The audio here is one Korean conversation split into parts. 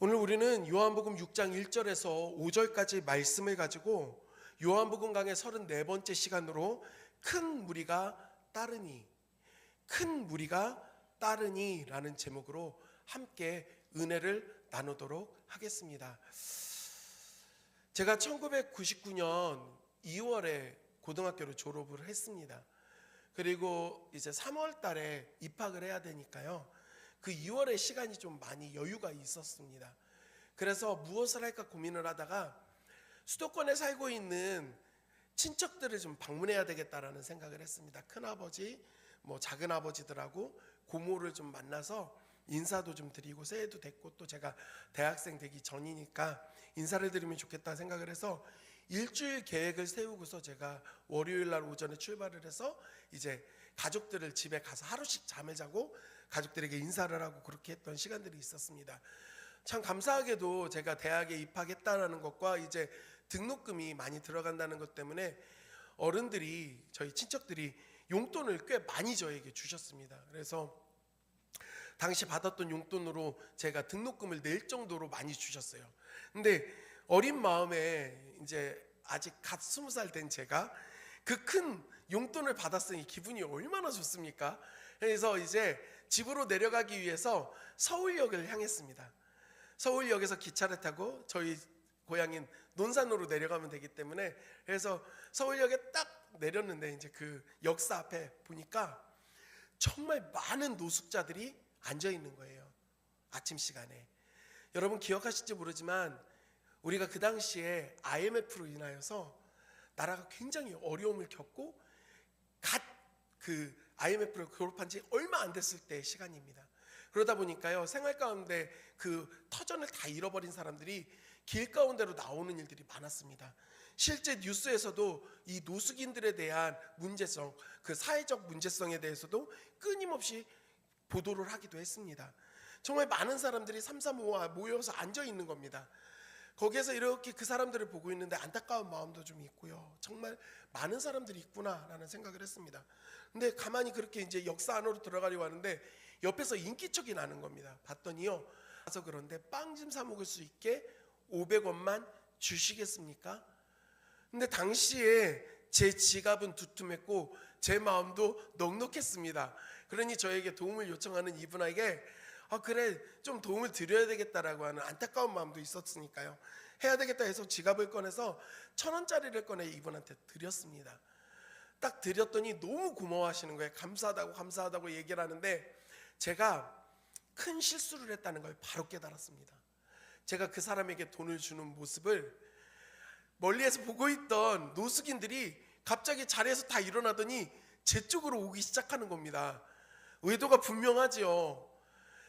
오늘 우리는 요한복음 6장 1절에서 5절까지 말씀을 가지고 요한복음 강의 34번째 시간으로 큰 무리가 따르니, 큰 무리가 따르니 라는 제목으로 함께 은혜를 나누도록 하겠습니다. 제가 1999년 2월에 고등학교를 졸업을 했습니다. 그리고 이제 3월 달에 입학을 해야 되니까요, 그 2월에 시간이 좀 많이 여유가 있었습니다. 그래서 무엇을 할까 고민을 하다가 수도권에 살고 있는 친척들을 좀 방문해야 되겠다라는 생각을 했습니다. 큰아버지, 작은아버지들하고 고모를 좀 만나서 인사도 좀 드리고, 새해도 됐고 또 제가 대학생 되기 전이니까 인사를 드리면 좋겠다 생각을 해서 일주일 계획을 세우고서 제가 월요일 날 오전에 출발을 해서 이제 가족들을 집에 가서 하루씩 잠을 자고 가족들에게 인사를 하고 그렇게 했던 시간들이 있었습니다. 참 감사하게도 제가 대학에 입학했다는 것과 이제 등록금이 많이 들어간다는 것 때문에 어른들이, 저희 친척들이 용돈을 꽤 많이 저에게 주셨습니다. 그래서 당시 받았던 용돈으로 제가 등록금을 낼 정도로 많이 주셨어요. 근데 어린 마음에 이제 아직 갓 20살 된 제가 그 큰 용돈을 받았으니 기분이 얼마나 좋습니까? 그래서 이제 집으로 내려가기 위해서 서울역을 향했습니다. 서울역에서 기차를 타고 저희 고향인 논산으로 내려가면 되기 때문에, 그래서 서울역에 딱 내렸는데 이제 그 역사 앞에 보니까 정말 많은 노숙자들이 앉아 있는 거예요. 아침 시간에. 여러분 기억하실지 모르지만 우리가 그 당시에 IMF로 인하여서 나라가 굉장히 어려움을 겪고 갓 그 IMF를 졸업한 지 얼마 안 됐을 때 시간입니다. 그러다 보니까요, 생활 가운데 그 터전을 다 잃어버린 사람들이 길 가운데로 나오는 일들이 많았습니다. 실제 뉴스에서도 이 노숙인들에 대한 문제성, 그 사회적 문제성에 대해서도 끊임없이 보도를 하기도 했습니다. 정말 많은 사람들이 삼삼오오 모여서 앉아 있는 겁니다. 거기에서 이렇게 그 사람들을 보고 있는데 안타까운 마음도 좀 있고요, 정말 많은 사람들이 있구나라는 생각을 했습니다. 근데 가만히 그렇게 이제 역사 안으로 들어가려고 하는데 옆에서 인기척이 나는 겁니다. 봤더니요, 그래서 그런데 빵 좀 사 먹을 수 있게 500원만 주시겠습니까? 근데 당시에 제 지갑은 두툼했고 제 마음도 넉넉했습니다. 그러니 저에게 도움을 요청하는 이분에게 그래, 좀 도움을 드려야 되겠다라고 하는 안타까운 마음도 있었으니까요, 해야 되겠다 해서 지갑을 꺼내서 1,000원짜리를 꺼내 이분한테 드렸습니다. 딱 드렸더니 너무 고마워하시는 거예요. 감사하다고 얘기를 하는데 제가 큰 실수를 했다는 걸 바로 깨달았습니다. 제가 그 사람에게 돈을 주는 모습을 멀리에서 보고 있던 노숙인들이 갑자기 자리에서 다 일어나더니 제 쪽으로 오기 시작하는 겁니다. 의도가 분명하지요.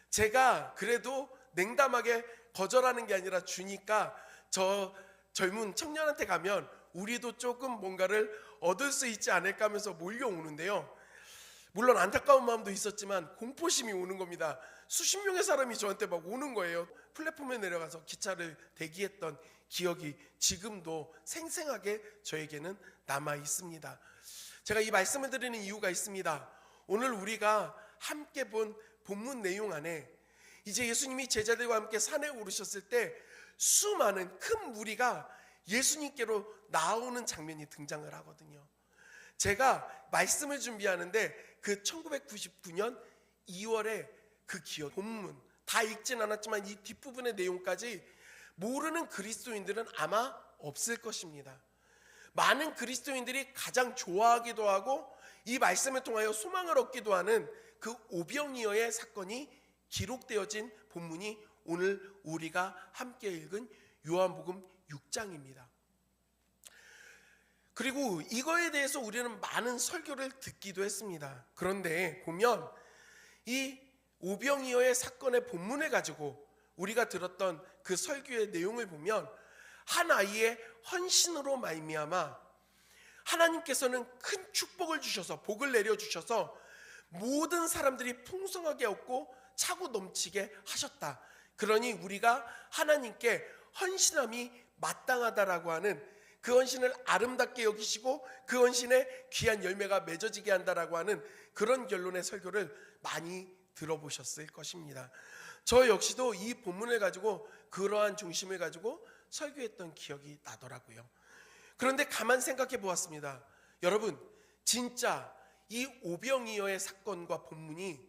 제가 그래도 냉담하게 거절하는 게 아니라 주니까 저 젊은 청년한테 가면 우리도 조금 뭔가를 얻을 수 있지 않을까 하면서 몰려오는데요, 물론 안타까운 마음도 있었지만 공포심이 오는 겁니다. 수십 명의 사람이 저한테 막 오는 거예요. 플랫폼에 내려가서 기차를 대기했던 기억이 지금도 생생하게 저에게는 남아 있습니다. 제가 이 말씀을 드리는 이유가 있습니다. 오늘 우리가 함께 본 본문 내용 안에 이제 예수님이 제자들과 함께 산에 오르셨을 때 수많은 큰 무리가 예수님께로 나오는 장면이 등장을 하거든요. 제가 말씀을 준비하는데 그 1999년 2월에 그 기억, 본문 다 읽진 않았지만 이 뒷부분의 내용까지 모르는 그리스도인들은 아마 없을 것입니다. 많은 그리스도인들이 가장 좋아하기도 하고 이 말씀을 통하여 소망을 얻기도 하는 그 오병이어의 사건이 기록되어진 본문이 오늘 우리가 함께 읽은 요한복음 6장입니다. 그리고 이거에 대해서 우리는 많은 설교를 듣기도 했습니다. 그런데 보면 이 오병이어의 사건의 본문을 가지고 우리가 들었던 그 설교의 내용을 보면 한 아이의 헌신으로 말미암아 하나님께서는 큰 축복을 주셔서, 복을 내려주셔서 모든 사람들이 풍성하게 얻고 차고 넘치게 하셨다. 그러니 우리가 하나님께 헌신함이 마땅하다라고 하는, 그 헌신을 아름답게 여기시고 그 헌신에 귀한 열매가 맺어지게 한다라고 하는 그런 결론의 설교를 많이 들어보셨을 것입니다. 저 역시도 이 본문을 가지고 그러한 중심을 가지고 설교했던 기억이 나더라고요. 그런데 가만 생각해 보았습니다. 여러분, 진짜 이 오병이어의 사건과 본문이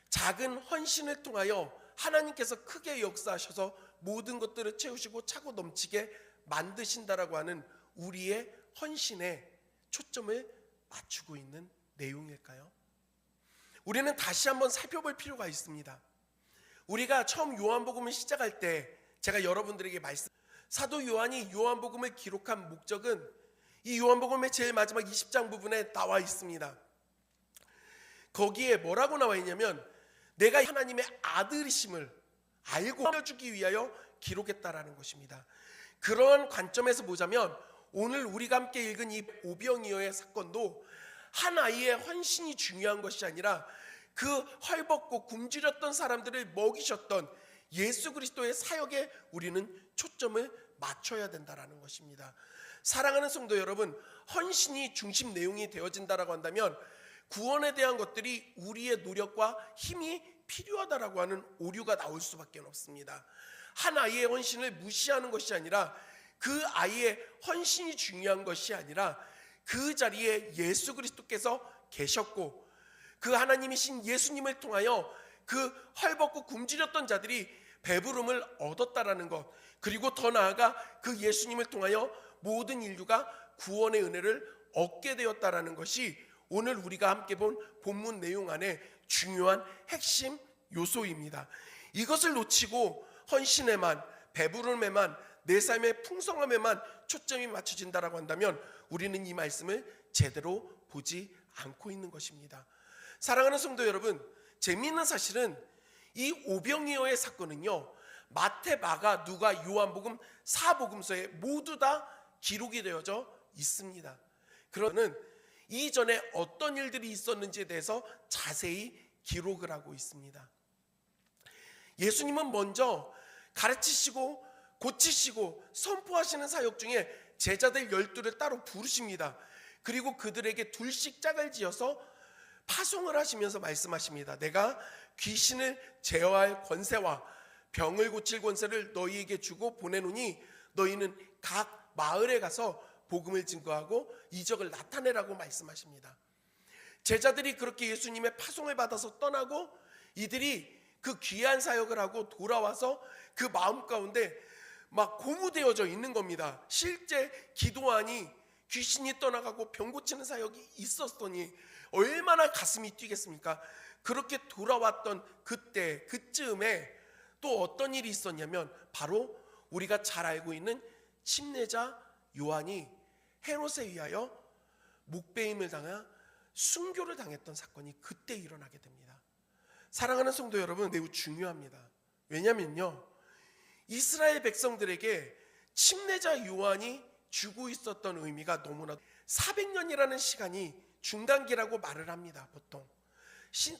작은 헌신을 통하여 하나님께서 크게 역사하셔서 모든 것들을 채우시고 차고 넘치게 만드신다라고 하는 우리의 헌신에 초점을 맞추고 있는 내용일까요? 우리는 다시 한번 살펴볼 필요가 있습니다. 우리가 처음 요한복음을 시작할 때 제가 여러분들에게 사도 요한이 요한복음을 기록한 목적은 이 요한복음의 제일 마지막 20장 부분에 나와 있습니다. 거기에 뭐라고 나와 있냐면 내가 하나님의 아들이심을 알고 알려주기 위하여 기록했다라는 것입니다. 그러한 관점에서 보자면 오늘 우리가 함께 읽은 이 오병이어의 사건도 한 아이의 헌신이 중요한 것이 아니라 그 헐벗고 굶주렸던 사람들을 먹이셨던 예수 그리스도의 사역에 우리는 초점을 맞춰야 된다라는 것입니다. 사랑하는 성도 여러분, 헌신이 중심 내용이 되어진다라고 한다면 구원에 대한 것들이 우리의 노력과 힘이 필요하다라고 하는 오류가 나올 수밖에 없습니다. 한 아이의 헌신을 무시하는 것이 아니라 그 아이의 헌신이 중요한 것이 아니라 그 자리에 예수 그리스도께서 계셨고 그 하나님이신 예수님을 통하여 그 헐벗고 굶주렸던 자들이 배부름을 얻었다라는 것, 그리고 더 나아가 그 예수님을 통하여 모든 인류가 구원의 은혜를 얻게 되었다라는 것이 오늘 우리가 함께 본 본문 내용 안에 중요한 핵심 요소입니다. 이것을 놓치고 헌신에만, 배부름에만, 내 삶의 풍성함에만 초점이 맞춰진다라고 한다면 우리는 이 말씀을 제대로 보지 않고 있는 것입니다. 사랑하는 성도 여러분, 재미있는 사실은 이 오병이어의 사건은요, 마태, 마가, 누가, 요한복음, 사복음서에 모두 다 기록이 되어져 있습니다. 그러는 이전에 어떤 일들이 있었는지에 대해서 자세히 기록을 하고 있습니다. 예수님은 먼저 가르치시고 고치시고 선포하시는 사역 중에 제자들 12를 따로 부르십니다. 그리고 그들에게 둘씩 짝을 지어서 파송을 하시면서 말씀하십니다. 내가 귀신을 제어할 권세와 병을 고칠 권세를 너희에게 주고 보내노니 너희는 각 마을에 가서 복음을 증거하고 이적을 나타내라고 말씀하십니다. 제자들이 그렇게 예수님의 파송을 받아서 떠나고 이들이 그 귀한 사역을 하고 돌아와서 그 마음 가운데 막 고무되어져 있는 겁니다. 실제 기도하니 귀신이 떠나가고 병 고치는 사역이 있었더니 얼마나 가슴이 뛰겠습니까? 그렇게 돌아왔던 그때 그쯤에 또 어떤 일이 있었냐면 바로 우리가 잘 알고 있는 침례자 요한이 헤롯에 의하여 목베임을 당하 순교를 당했던 사건이 그때 일어나게 됩니다. 사랑하는 성도 여러분, 매우 중요합니다. 왜냐면요, 이스라엘 백성들에게 침례자 요한이 주고 있었던 의미가 너무나 400년이라는 시간이 중간기라고 말을 합니다. 보통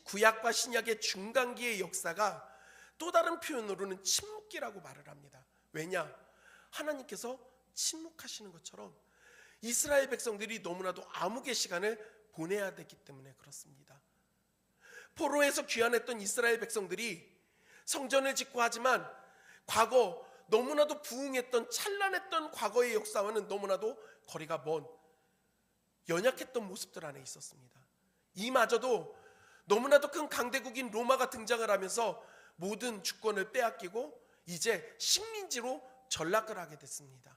구약과 신약의 중간기의 역사가 또 다른 표현으로는 침묵기라고 말을 합니다. 왜냐? 하나님께서 침묵하시는 것처럼 이스라엘 백성들이 너무나도 암흑의 시간을 보내야 되기 때문에 그렇습니다. 포로에서 귀환했던 이스라엘 백성들이 성전을 짓고 하지만 과거 너무나도 부흥했던 찬란했던 과거의 역사와는 너무나도 거리가 먼 연약했던 모습들 안에 있었습니다. 이마저도 너무나도 큰 강대국인 로마가 등장을 하면서 모든 주권을 빼앗기고 이제 식민지로 전락을 하게 됐습니다.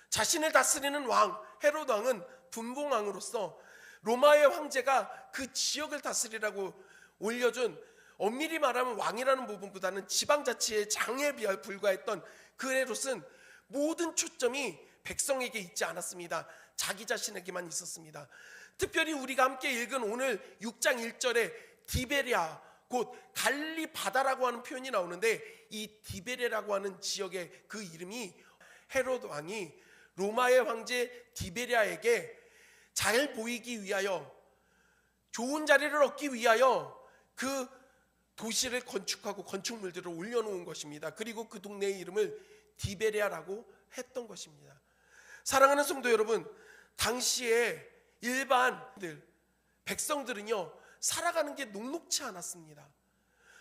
자신을 다스리는 왕 헤롯 왕은 분봉왕으로서 로마의 황제가 그 지역을 다스리라고 올려준, 엄밀히 말하면 왕이라는 부분보다는 지방자치의 장에 불과했던 그 헤롯은 모든 초점이 백성에게 있지 않았습니다. 자기 자신에게만 있었습니다. 특별히 우리가 함께 읽은 오늘 6장 1절에 디베랴, 곧 갈릴리 바다라고 하는 표현이 나오는데 이 디베랴라고 하는 지역의 그 이름이 헤롯 왕이 로마의 황제 디베랴에게 잘 보이기 위하여, 좋은 자리를 얻기 위하여 그 도시를 건축하고 건축물들을 올려놓은 것입니다. 그리고 그 동네의 이름을 디베랴라고 했던 것입니다. 사랑하는 성도 여러분, 당시에 일반 백성들은요 살아가는 게 녹록치 않았습니다.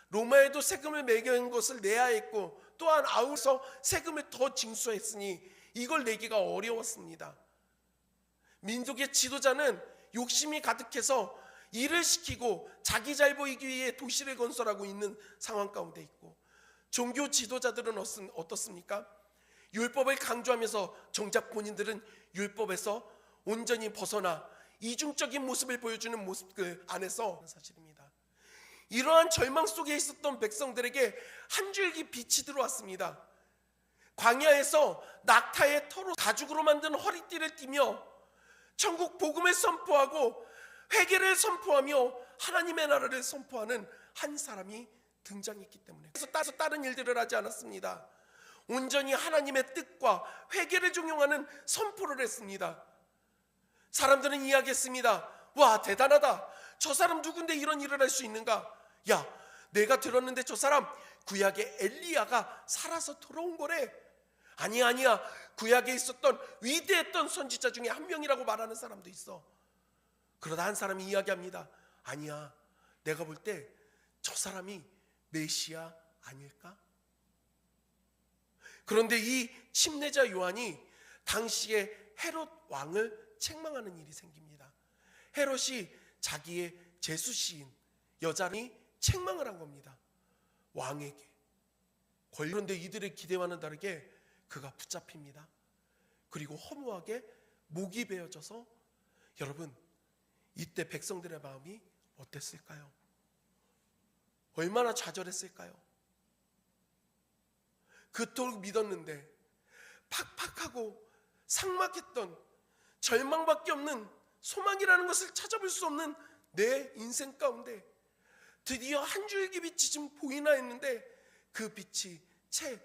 로마에도 세금을 매긴 것을 내야 했고 또한 아울러서 세금을 더 징수했으니 이걸 내기가 어려웠습니다. 민족의 지도자는 욕심이 가득해서 일을 시키고 자기 잘 보이기 위해 도시를 건설하고 있는 상황 가운데 있고, 종교 지도자들은 어떻습니까? 율법을 강조하면서 정작 본인들은 율법에서 온전히 벗어나 이중적인 모습을 보여주는 모습 안에서 사실입니다. 이러한 절망 속에 있었던 백성들에게 한 줄기 빛이 들어왔습니다. 광야에서 낙타의 털로 가죽으로 만든 허리띠를 띠며 천국 복음을 선포하고 회개를 선포하며 하나님의 나라를 선포하는 한 사람이 등장했기 때문에, 그래서 다른 일들을 하지 않았습니다. 온전히 하나님의 뜻과 회개를 종용하는 선포를 했습니다. 사람들은 이야기했습니다. 와, 대단하다. 저 사람 누군데 이런 일을 할 수 있는가? 야, 내가 들었는데 저 사람 구약의 엘리야가 살아서 돌아온 거래. 아니야, 구약에 있었던 위대했던 선지자 중에 한 명이라고 말하는 사람도 있어. 그러다 한 사람이 이야기합니다. 아니야, 내가 볼 때 저 사람이 메시아 아닐까? 그런데 이 침례자 요한이 당시에 헤롯 왕을 책망하는 일이 생깁니다. 헤롯이 자기의 제수시인 여자를 책망을 한 겁니다. 왕에게. 그런데 이들의 기대와는 다르게 그가 붙잡힙니다. 그리고 허무하게 목이 베어져서, 여러분 이때 백성들의 마음이 어땠을까요? 얼마나 좌절했을까요? 그토록 믿었는데 팍팍하고 삭막했던, 절망밖에 없는, 소망이라는 것을 찾아볼 수 없는 내 인생 가운데 드디어 한 줄기 빛이 좀 보이나 했는데 그 빛이 채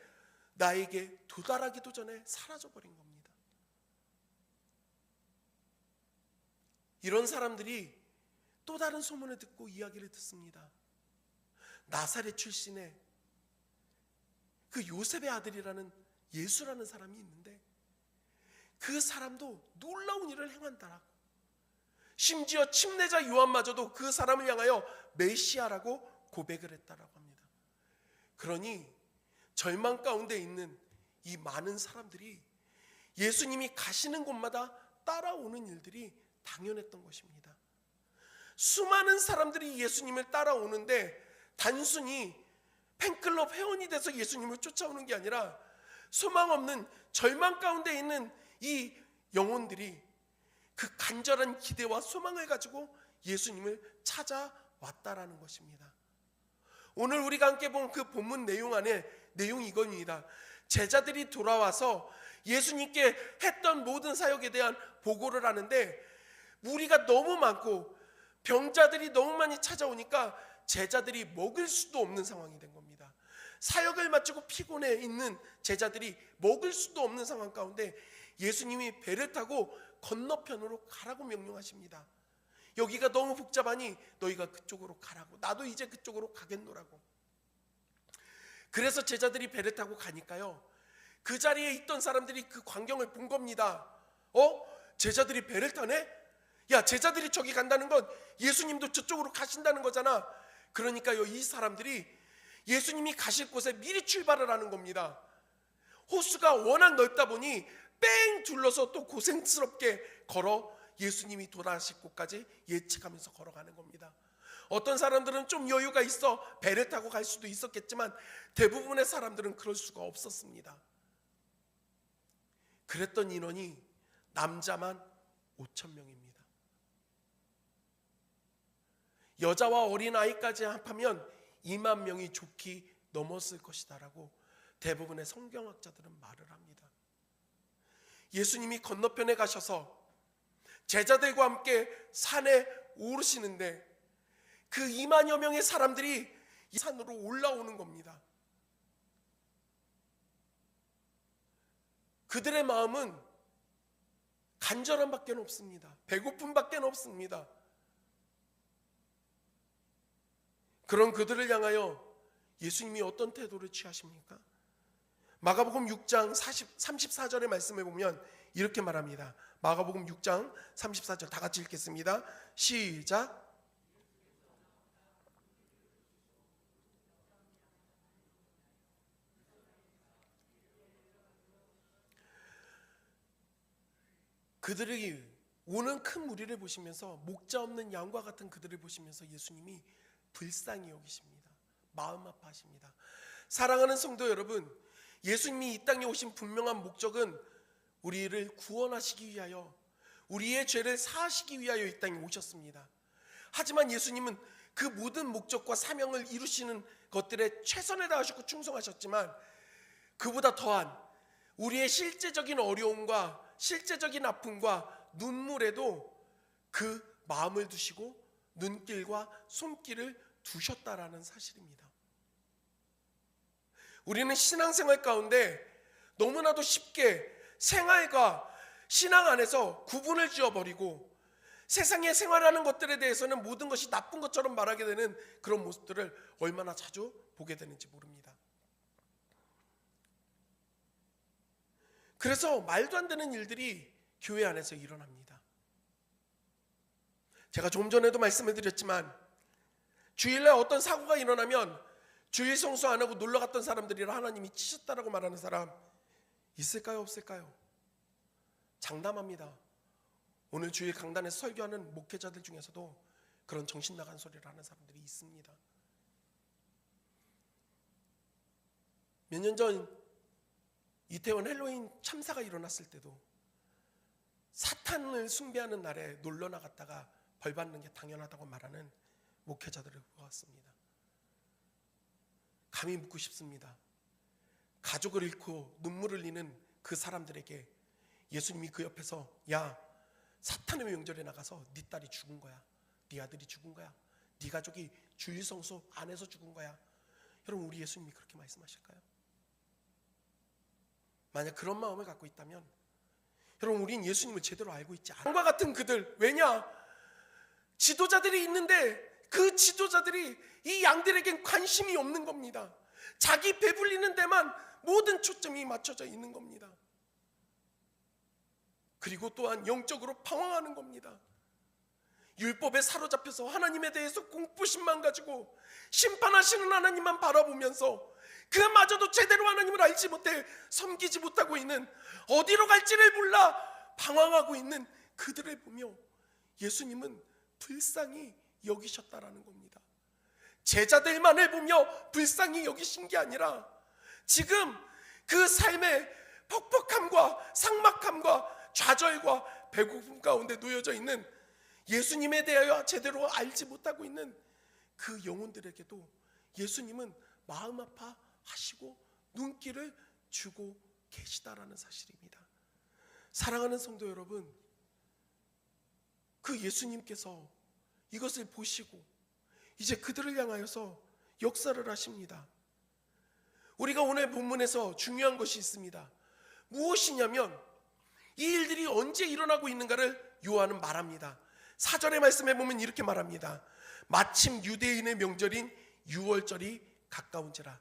나에게 도달하기도 전에 사라져버린 겁니다. 이런 사람들이 또 다른 소문을 듣고 이야기를 듣습니다. 나사렛 출신의 그 요셉의 아들이라는 예수라는 사람이 있는데 그 사람도 놀라운 일을 행한다라고, 심지어 침례자 요한마저도 그 사람을 향하여 메시아라고 고백을 했다라고 합니다. 그러니 절망 가운데 있는 이 많은 사람들이 예수님이 가시는 곳마다 따라오는 일들이 당연했던 것입니다. 수많은 사람들이 예수님을 따라오는데 단순히 팬클럽 회원이 돼서 예수님을 쫓아오는 게 아니라 소망 없는 절망 가운데 있는 이 영혼들이 그 간절한 기대와 소망을 가지고 예수님을 찾아왔다라는 것입니다. 오늘 우리가 함께 본 그 본문 내용 안에 내용이 이겁니다. 제자들이 돌아와서 예수님께 했던 모든 사역에 대한 보고를 하는데 무리가 너무 많고 병자들이 너무 많이 찾아오니까 제자들이 먹을 수도 없는 상황이 된 겁니다. 사역을 마치고 피곤해 있는 제자들이 먹을 수도 없는 상황 가운데 예수님이 배를 타고 건너편으로 가라고 명령하십니다. 여기가 너무 복잡하니 너희가 그쪽으로 가라고, 나도 이제 그쪽으로 가겠노라고. 그래서 제자들이 배를 타고 가니까요, 그 자리에 있던 사람들이 그 광경을 본 겁니다. 제자들이 배를 타네? 야, 제자들이 저기 간다는 건 예수님도 저쪽으로 가신다는 거잖아. 그러니까요, 이 사람들이 예수님이 가실 곳에 미리 출발을 하는 겁니다. 호수가 워낙 넓다 보니 뺑 둘러서 또 고생스럽게 걸어 예수님이 돌아가실 곳까지 예측하면서 걸어가는 겁니다. 어떤 사람들은 좀 여유가 있어 배를 타고 갈 수도 있었겠지만 대부분의 사람들은 그럴 수가 없었습니다. 그랬던 인원이 남자만 5,000명입니다. 여자와 어린아이까지 합하면 2만 명이 좋게 넘었을 것이다라고 대부분의 성경학자들은 말을 합니다. 예수님이 건너편에 가셔서 제자들과 함께 산에 오르시는데 그 2만여 명의 사람들이 이 산으로 올라오는 겁니다. 그들의 마음은 간절함밖에 없습니다. 배고픔밖에 없습니다. 그런 그들을 향하여 예수님이 어떤 태도를 취하십니까? 마가복음 6장 34절의 말씀을 보면 이렇게 말합니다. 마가복음 6장 34절 다 같이 읽겠습니다. 시작. 그들이 오는 큰 무리를 보시면서 목자 없는 양과 같은 그들을 보시면서 예수님이 불쌍히 여기십니다. 마음 아파하십니다. 사랑하는 성도 여러분, 예수님이 이 땅에 오신 분명한 목적은 우리를 구원하시기 위하여, 우리의 죄를 사하시기 위하여 이 땅에 오셨습니다. 하지만 예수님은 그 모든 목적과 사명을 이루시는 것들에 최선을 다하시고 충성하셨지만, 그보다 더한 우리의 실제적인 어려움과 실제적인 아픔과 눈물에도 그 마음을 두시고 눈길과 손길을 두셨다라는 사실입니다. 우리는 신앙생활 가운데 너무나도 쉽게 생활과 신앙 안에서 구분을 지어버리고 세상에 생활하는 것들에 대해서는 모든 것이 나쁜 것처럼 말하게 되는 그런 모습들을 얼마나 자주 보게 되는지 모릅니다. 그래서 말도 안 되는 일들이 교회 안에서 일어납니다. 제가 좀 전에도 말씀을 드렸지만 주일날 어떤 사고가 일어나면 주일 성수 안 하고 놀러 갔던 사람들이라 하나님이 치셨다라고 말하는 사람 있을까요? 없을까요? 장담합니다. 오늘 주일 강단에서 설교하는 목회자들 중에서도 그런 정신 나간 소리를 하는 사람들이 있습니다. 몇 년 전 이태원 헬로윈 참사가 일어났을 때도 사탄을 숭배하는 날에 놀러 나갔다가 벌 받는 게 당연하다고 말하는 목회자들을 보았습니다. 감히 묻고 싶습니다. 가족을 잃고 눈물을 흘리는 그 사람들에게 예수님이 그 옆에서 야, 사탄의 명절에 나가서 네 딸이 죽은 거야, 네 아들이 죽은 거야, 네 가족이 주일 성수 안에서 죽은 거야. 여러분, 우리 예수님이 그렇게 말씀하실까요? 만약 그런 마음을 갖고 있다면 여러분, 우린 예수님을 제대로 알고 있지 않은 것 같은 그들, 왜냐? 지도자들이 있는데 그 지도자들이 이 양들에겐 관심이 없는 겁니다. 자기 배불리는 데만 모든 초점이 맞춰져 있는 겁니다. 그리고 또한 영적으로 방황하는 겁니다. 율법에 사로잡혀서 하나님에 대해서 공포심만 가지고 심판하시는 하나님만 바라보면서 그마저도 제대로 하나님을 알지 못해 섬기지 못하고 있는, 어디로 갈지를 몰라 방황하고 있는 그들을 보며 예수님은 불쌍히 여기셨다라는 겁니다. 제자들만을 보며 불쌍히 여기신 게 아니라 지금 그 삶의 퍽퍽함과 삭막함과 좌절과 배고픔 가운데 놓여져 있는, 예수님에 대하여 제대로 알지 못하고 있는 그 영혼들에게도 예수님은 마음 아파하시고 눈길을 주고 계시다라는 사실입니다. 사랑하는 성도 여러분, 그 예수님께서 이것을 보시고 이제 그들을 향하여서 역사를 하십니다. 우리가 오늘 본문에서 중요한 것이 있습니다. 무엇이냐면 이 일들이 언제 일어나고 있는가를 요한은 말합니다. 4절의 말씀에 보면 이렇게 말합니다. 마침 유대인의 명절인 유월절이 가까운지라.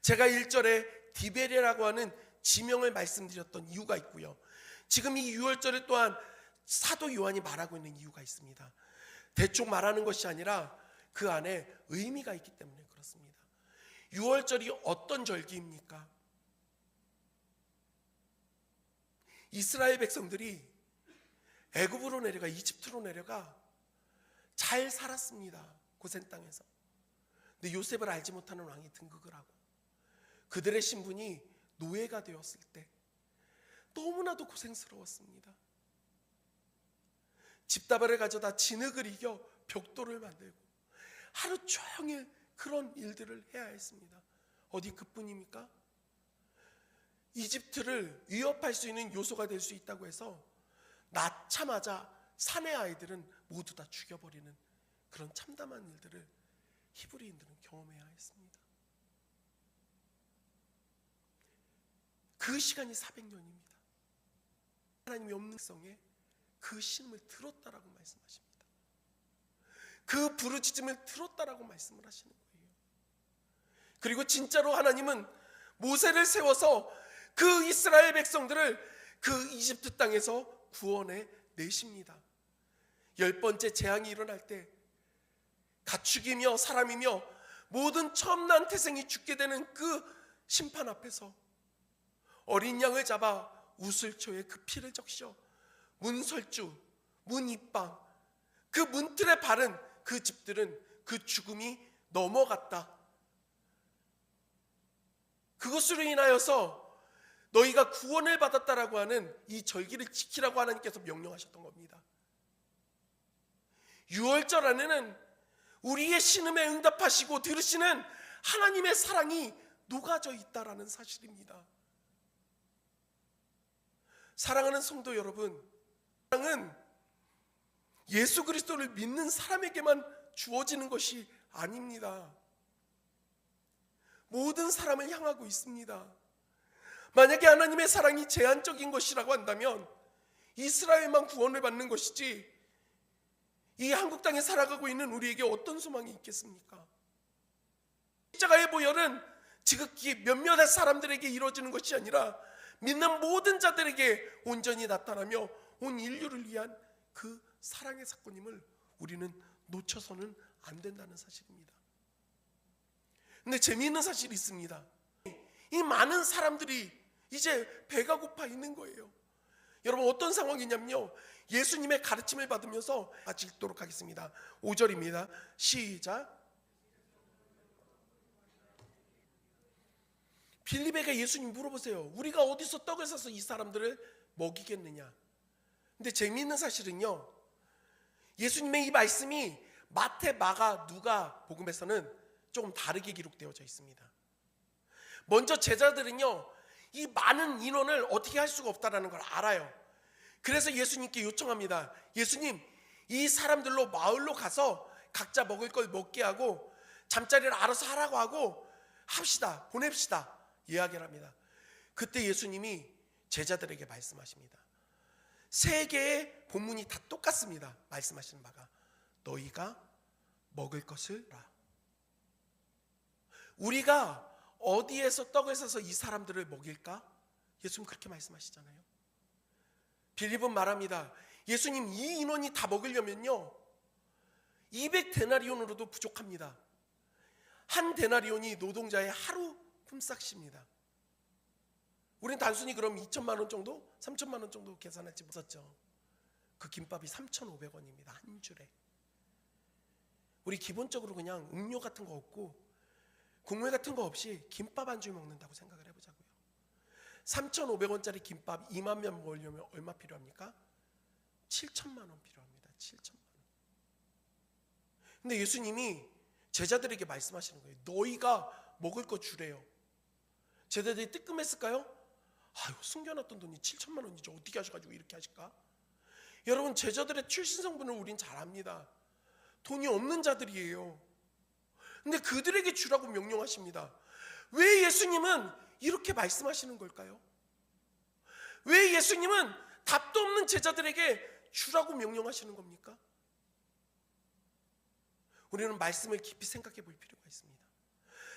제가 1절에 디베레라고 하는 지명을 말씀드렸던 이유가 있고요, 지금 이 유월절을 또한 사도 요한이 말하고 있는 이유가 있습니다. 대충 말하는 것이 아니라 그 안에 의미가 있기 때문에 그렇습니다. 유월절이 어떤 절기입니까? 이스라엘 백성들이 애굽으로 내려가, 이집트로 내려가 잘 살았습니다. 고센 땅에서. 근데 요셉을 알지 못하는 왕이 등극을 하고 그들의 신분이 노예가 되었을 때 너무나도 고생스러웠습니다. 집다발을 가져다 진흙을 이겨 벽돌을 만들고 하루 종일 그런 일들을 해야 했습니다. 어디 그뿐입니까? 이집트를 위협할 수 있는 요소가 될 수 있다고 해서 낳자마자 사내 아이들은 모두 다 죽여버리는 그런 참담한 일들을 히브리인들은 경험해야 했습니다. 그 시간이 400년입니다. 하나님이 없는 성에 그 신음을 들었다라고 말씀하십니다. 그 부르짖음을 들었다라고 말씀을 하시는 거예요. 그리고 진짜로 하나님은 모세를 세워서 그 이스라엘 백성들을 그 이집트 땅에서 구원해 내십니다. 10번째 재앙이 일어날 때 가축이며 사람이며 모든 처음 난 태생이 죽게 되는 그 심판 앞에서 어린 양을 잡아 우슬초에 그 피를 적셔 문설주, 문입방, 그 문틀에 바른 그 집들은 그 죽음이 넘어갔다. 그것으로 인하여서 너희가 구원을 받았다라고 하는 이 절기를 지키라고 하나님께서 명령하셨던 겁니다. 유월절 안에는 우리의 신음에 응답하시고 들으시는 하나님의 사랑이 녹아져 있다라는 사실입니다. 사랑하는 성도 여러분, 사랑은 예수 그리스도를 믿는 사람에게만 주어지는 것이 아닙니다. 모든 사람을 향하고 있습니다. 만약에 하나님의 사랑이 제한적인 것이라고 한다면 이스라엘만 구원을 받는 것이지 이 한국 땅에 살아가고 있는 우리에게 어떤 소망이 있겠습니까? 십자가의 보혈은 지극히 몇몇의 사람들에게 이루어지는 것이 아니라 믿는 모든 자들에게 온전히 나타나며 온 인류를 위한 그 사랑의 사건임을 우리는 놓쳐서는 안 된다는 사실입니다. 근데 재미있는 사실이 있습니다. 이 많은 사람들이 이제 배가 고파 있는 거예요. 여러분 어떤 상황이냐면요, 예수님의 가르침을 받으면서 같이 읽도록 하겠습니다. 5절입니다. 시작. 빌립에게 예수님 물어보세요. 우리가 어디서 떡을 사서 이 사람들을 먹이겠느냐. 근데 재미있는 사실은요, 예수님의 이 말씀이 마태, 마가, 누가 복음에서는 조금 다르게 기록되어져 있습니다. 먼저 제자들은요, 이 많은 인원을 어떻게 할 수가 없다라는 걸 알아요. 그래서 예수님께 요청합니다. 예수님, 이 사람들로 마을로 가서 각자 먹을 걸 먹게 하고 잠자리를 알아서 하라고 하고 합시다, 보냅시다 이야기를 합니다. 그때 예수님이 제자들에게 말씀하십니다. 세 개의 본문이 다 똑같습니다. 말씀하시는 바가 너희가 먹을 것을 라. 우리가 어디에서 떡을 사서 이 사람들을 먹일까? 예수님 그렇게 말씀하시잖아요. 빌립은 말합니다. 예수님, 이 인원이 다 먹으려면요 200데나리온으로도 부족합니다. 한 데나리온이 노동자의 하루 품삯입니다. 우린 단순히 그럼 2천만 원 정도? 3천만 원 정도 계산할지 못했죠. 그 김밥이 3,500원입니다. 한 줄에. 우리 기본적으로 그냥 음료 같은 거 없고 국물 같은 거 없이 김밥 한 줄 먹는다고 생각을 해보자고요. 3,500원짜리 김밥 2만 명 먹으려면 얼마 필요합니까? 7천만 원 필요합니다. 7천만 원. 근데 예수님이 제자들에게 말씀하시는 거예요. 너희가 먹을 거 주래요. 제자들이 뜨끔했을까요? 아유, 숨겨놨던 돈이 7천만 원이죠. 어떻게 하셔가지고 이렇게 하실까? 여러분, 제자들의 출신 성분을 우린 잘 압니다. 돈이 없는 자들이에요. 근데 그들에게 주라고 명령하십니다. 왜 예수님은 이렇게 말씀하시는 걸까요? 왜 예수님은 답도 없는 제자들에게 주라고 명령하시는 겁니까? 우리는 말씀을 깊이 생각해 볼 필요가 있습니다.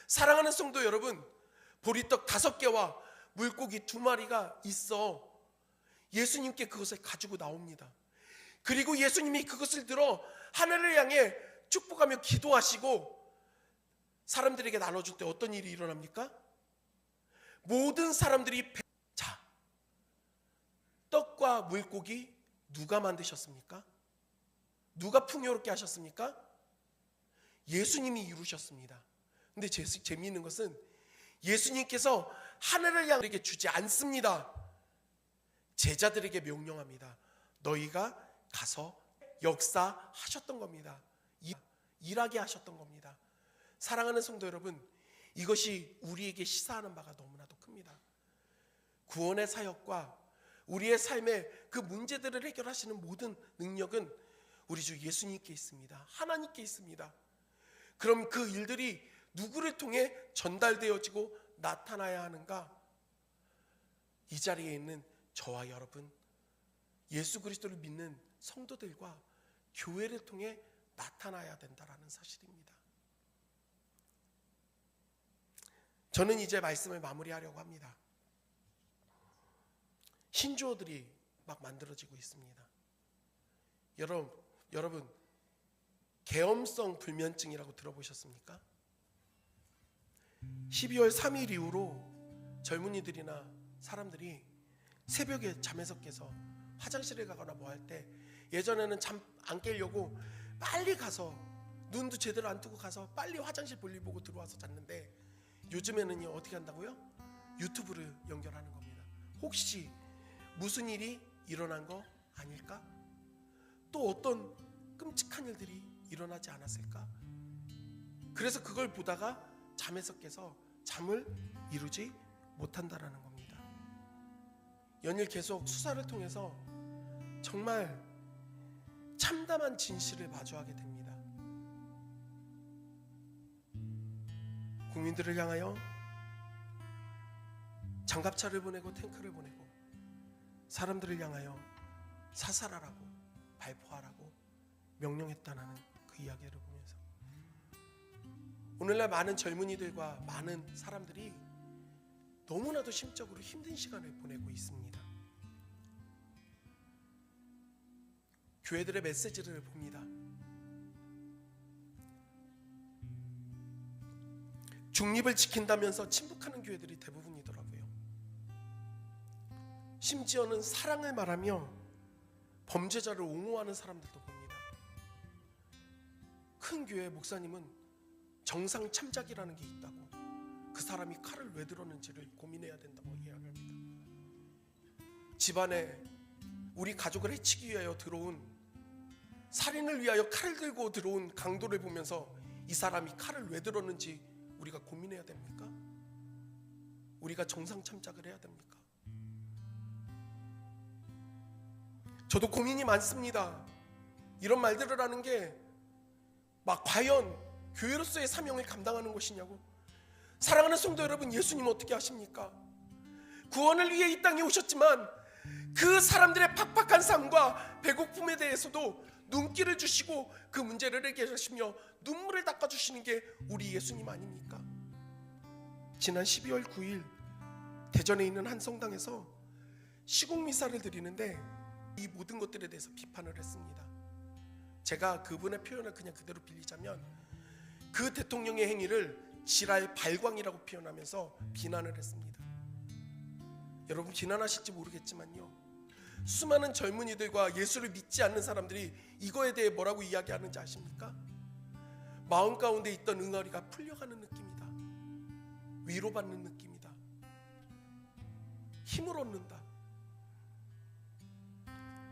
사랑하는 성도 여러분, 보리떡 5개와 물고기 2마리가 있어 예수님께 그것을 가지고 나옵니다. 그리고 예수님이 그것을 들어 하늘을 향해 축복하며 기도하시고 사람들에게 나눠줄 때 어떤 일이 일어납니까? 모든 사람들이 자, 떡과 물고기 누가 만드셨습니까? 누가 풍요롭게 하셨습니까? 예수님이 이루셨습니다. 근데 재미있는 것은 예수님께서 하늘을 향해 주지 않습니다. 제자들에게 명령합니다. 너희가 가서 역사하셨던 겁니다. 일하게 하셨던 겁니다. 사랑하는 성도 여러분, 이것이 우리에게 시사하는 바가 너무나도 큽니다. 구원의 사역과 우리의 삶의 그 문제들을 해결하시는 모든 능력은 우리 주 예수님께 있습니다. 하나님께 있습니다. 그럼 그 일들이 누구를 통해 전달되어지고 나타나야 하는가? 이 자리에 있는 저와 여러분, 예수 그리스도를 믿는 성도들과 교회를 통해 나타나야 된다라는 사실입니다. 저는 이제 말씀을 마무리하려고 합니다. 신조어들이 막 만들어지고 있습니다. 여러분 계엄성 불면증이라고 들어보셨습니까? 12월 3일 이후로 젊은이들이나 사람들이 새벽에 잠에서 깨서 화장실에 가거나 뭐 할 때 예전에는 잠 안 깨려고 빨리 가서 눈도 제대로 안 뜨고 가서 빨리 화장실 볼일 보고 들어와서 잤는데 요즘에는요 어떻게 한다고요? 유튜브를 연결하는 겁니다. 혹시 무슨 일이 일어난 거 아닐까? 또 어떤 끔찍한 일들이 일어나지 않았을까? 그래서 그걸 보다가 잠에서 깨서 잠을 이루지 못한다라는 겁니다. 연일 계속 수사를 통해서 정말 참담한 진실을 마주하게 됩니다. 국민들을 향하여 장갑차를 보내고 탱크를 보내고 사람들을 향하여 사살하라고 발포하라고 명령했다는 그 이야기를 보면서 오늘날 많은 젊은이들과 많은 사람들이 너무나도 심적으로 힘든 시간을 보내고 있습니다. 교회들의 메시지를 봅니다. 중립을 지킨다면서 침묵하는 교회들이 대부분이더라고요. 심지어는 사랑을 말하며 범죄자를 옹호하는 사람들도 봅니다. 큰 교회 목사님은 정상 참작이라는 게 있다고, 그 사람이 칼을 왜 들었는지를 고민해야 된다고 이야기합니다. 집안에 우리 가족을 해치기 위하여 들어온, 살인을 위하여 칼을 들고 들어온 강도를 보면서 이 사람이 칼을 왜 들었는지 우리가 고민해야 됩니까? 우리가 정상 참작을 해야 됩니까? 저도 고민이 많습니다. 이런 말들을 하는 게 막 과연 교회로서의 사명을 감당하는 것이냐고. 사랑하는 성도 여러분, 예수님 어떻게 하십니까? 구원을 위해 이 땅에 오셨지만 그 사람들의 팍팍한 삶과 배고픔에 대해서도 눈길을 주시고 그 문제를 해결하시며 눈물을 닦아주시는 게 우리 예수님 아닙니까? 지난 12월 9일 대전에 있는 한 성당에서 시국미사를 드리는데 이 모든 것들에 대해서 비판을 했습니다. 제가 그분의 표현을 그냥 그대로 빌리자면 그 대통령의 행위를 지랄 발광이라고 표현하면서 비난을 했습니다. 여러분 비난하실지 모르겠지만요, 수많은 젊은이들과 예수를 믿지 않는 사람들이 이거에 대해 뭐라고 이야기하는지 아십니까? 마음 가운데 있던 응어리가 풀려가는 느낌이다, 위로받는 느낌이다, 힘을 얻는다.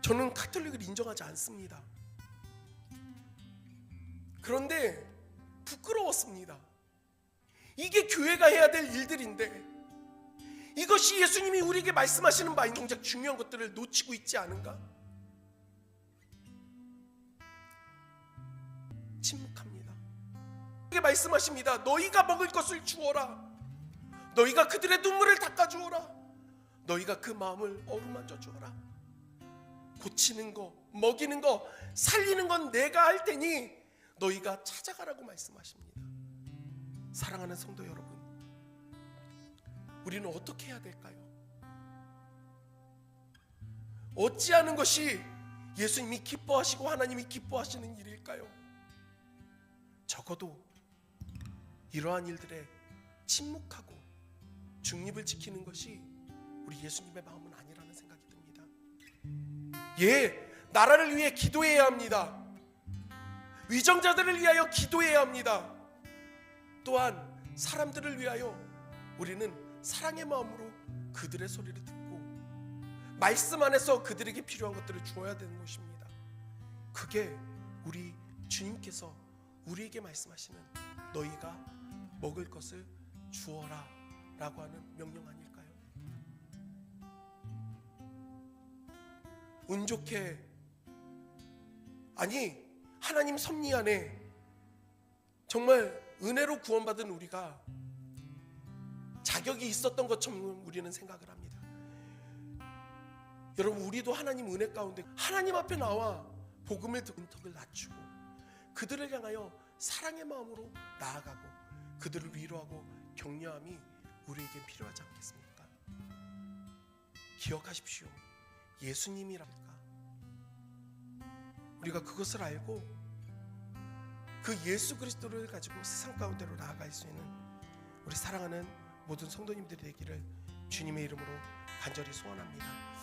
저는 가톨릭을 인정하지 않습니다. 그런데 부끄러웠습니다. 이게 교회가 해야 될 일들인데 이것이 예수님이 우리에게 말씀하시는 바인 정작 중요한 것들을 놓치고 있지 않은가? 침묵합니다. 이게 말씀하십니다. 너희가 먹을 것을 주어라. 너희가 그들의 눈물을 닦아주어라. 너희가 그 마음을 어루만져 주어라. 고치는 거, 먹이는 거, 살리는 건 내가 할 테니 너희가 찾아가라고 말씀하십니다. 사랑하는 성도 여러분, 우리는 어떻게 해야 될까요? 어찌하는 것이 예수님이 기뻐하시고 하나님이 기뻐하시는 일일까요? 적어도 이러한 일들에 침묵하고 중립을 지키는 것이 우리 예수님의 마음은 아니라는 생각이 듭니다. 예, 나라를 위해 기도해야 합니다. 위정자들을 위하여 기도해야 합니다. 또한 사람들을 위하여 우리는 사랑의 마음으로 그들의 소리를 듣고 말씀 안에서 그들에게 필요한 것들을 주어야 되는 것입니다. 그게 우리 주님께서 우리에게 말씀하시는 너희가 먹을 것을 주어라 라고 하는 명령 아닐까요? 운 좋게, 아니 하나님 섭리 안에 정말 은혜로 구원받은 우리가 자격이 있었던 것처럼 우리는 생각을 합니다. 여러분, 우리도 하나님 은혜 가운데 하나님 앞에 나와 복음을 듣고 턱을 낮추고 그들을 향하여 사랑의 마음으로 나아가고 그들을 위로하고 격려함이 우리에게 필요하지 않겠습니까? 기억하십시오. 예수님이랄까, 우리가 그것을 알고 그 예수 그리스도를 가지고 세상 가운데로 나아갈 수 있는 우리 사랑하는 모든 성도님들이 되기를 주님의 이름으로 간절히 소원합니다.